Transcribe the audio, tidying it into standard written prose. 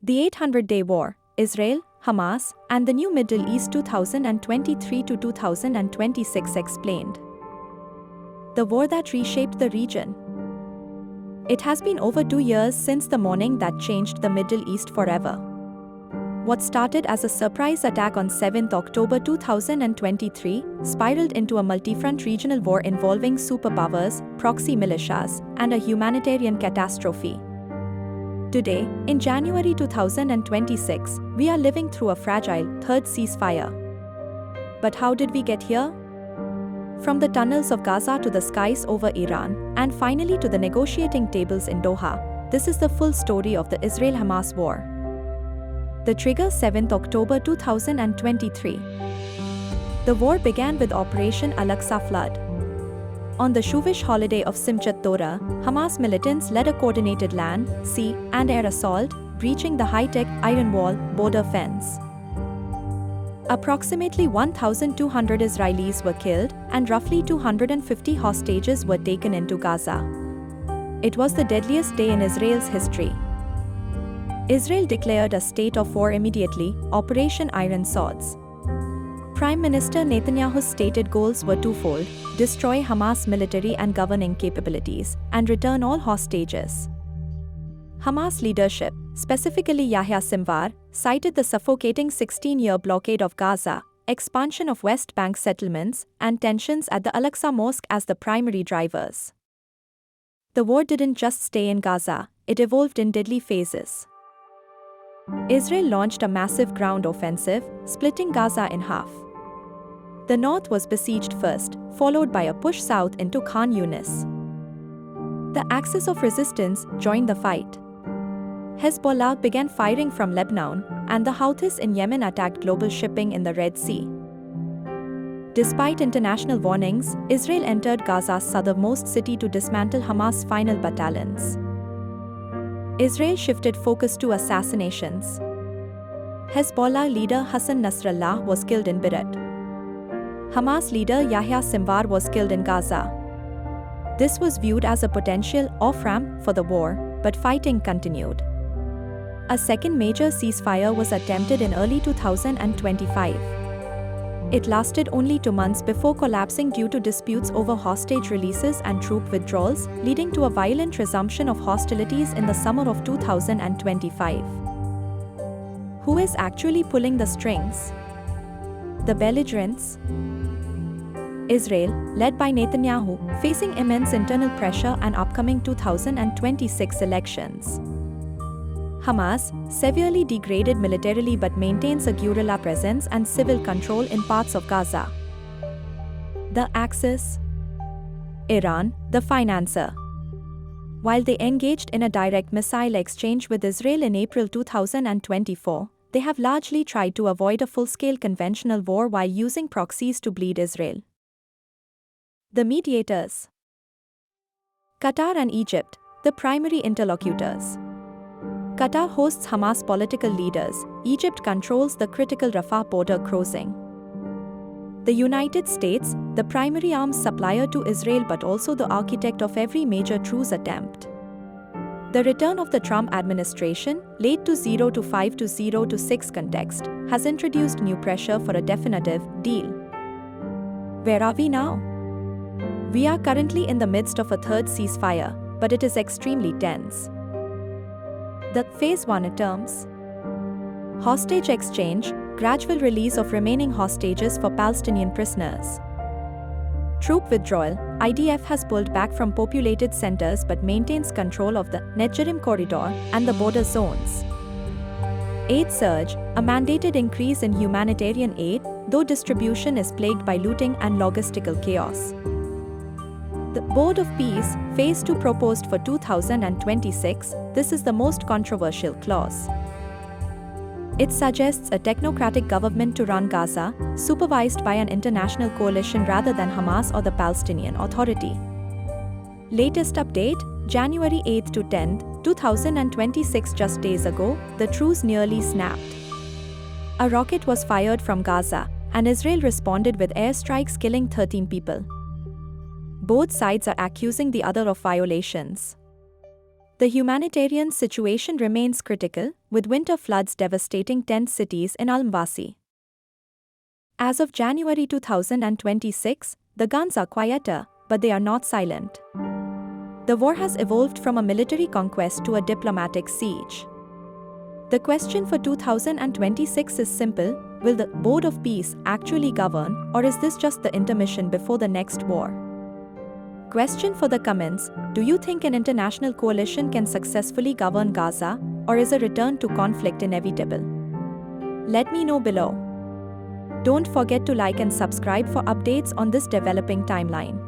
The 800-day war, Israel, Hamas, and the new Middle East 2023 to 2026 explained. The war that reshaped the region. It has been over 2 years since the morning that changed the Middle East forever. What started as a surprise attack on 7 October 2023 spiraled into a multi-front regional war involving superpowers, proxy militias, and a humanitarian catastrophe. Today, in January 2026, we are living through a fragile third ceasefire. But how did we get here? From the tunnels of Gaza to the skies over Iran, and finally to the negotiating tables in Doha, this is the full story of the Israel-Hamas War. The trigger 7 October 2023. The war began with Operation Al-Aqsa Flood. On the Jewish holiday of Simchat Torah, Hamas militants led a coordinated land, sea, and air assault, breaching the high-tech iron wall border fence. Approximately 1,200 Israelis were killed, and roughly 250 hostages were taken into Gaza. It was the deadliest day in Israel's history. Israel declared a state of war immediately, Operation Iron Swords. Prime Minister Netanyahu's stated goals were twofold: destroy Hamas military and governing capabilities, and return all hostages. Hamas leadership, specifically Yahya Sinwar, cited the suffocating 16-year blockade of Gaza, expansion of West Bank settlements, and tensions at the Al-Aqsa Mosque as the primary drivers. The war didn't just stay in Gaza, it evolved in deadly phases. Israel launched a massive ground offensive, splitting Gaza in half. The north was besieged first, followed by a push south into Khan Yunis. The axis of resistance joined the fight. Hezbollah began firing from Lebanon, and the Houthis in Yemen attacked global shipping in the Red Sea. Despite international warnings, Israel entered Gaza's southernmost city to dismantle Hamas' final battalions. Israel shifted focus to assassinations. Hezbollah leader Hassan Nasrallah was killed in Beirut. Hamas leader Yahya Sinwar was killed in Gaza. This was viewed as a potential off-ramp for the war, but fighting continued. A second major ceasefire was attempted in early 2025. It lasted only 2 months before collapsing due to disputes over hostage releases and troop withdrawals, leading to a violent resumption of hostilities in the summer of 2025. Who is actually pulling the strings? The belligerents? Israel, led by Netanyahu, facing immense internal pressure and upcoming 2026 elections. Hamas, severely degraded militarily but maintains a guerrilla presence and civil control in parts of Gaza. The Axis? Iran, the financier. While they engaged in a direct missile exchange with Israel in April 2024, they have largely tried to avoid a full-scale conventional war while using proxies to bleed Israel. The mediators. Qatar and Egypt, the primary interlocutors. Qatar hosts Hamas political leaders, Egypt controls the critical Rafah border crossing. The United States, the primary arms supplier to Israel but also the architect of every major truce attempt. The return of the Trump administration, late to 0 to 5 to 0 to 6 context, has introduced new pressure for a definitive deal. Where are we now? We are currently in the midst of a third ceasefire, but it is extremely tense. The Phase 1 terms: hostage exchange, gradual release of remaining hostages for Palestinian prisoners. Troop withdrawal, IDF has pulled back from populated centers but maintains control of the Netjerim corridor and the border zones. Aid surge, a mandated increase in humanitarian aid, though distribution is plagued by looting and logistical chaos. The Board of Peace, Phase 2 proposed for 2026, this is the most controversial clause. It suggests a technocratic government to run Gaza, supervised by an international coalition rather than Hamas or the Palestinian Authority. Latest update, January 8 to 10, 2026. Just days ago, the truce nearly snapped. A rocket was fired from Gaza, and Israel responded with airstrikes killing 13 people. Both sides are accusing the other of violations. The humanitarian situation remains critical, with winter floods devastating 10 cities in Al-Mawasi. As of January 2026, the guns are quieter, but they are not silent. The war has evolved from a military conquest to a diplomatic siege. The question for 2026 is simple: will the Board of Peace actually govern, or is this just the intermission before the next war? Question for the comments: do you think an international coalition can successfully govern Gaza, or is a return to conflict inevitable? Let me know below. Don't forget to like and subscribe for updates on this developing timeline.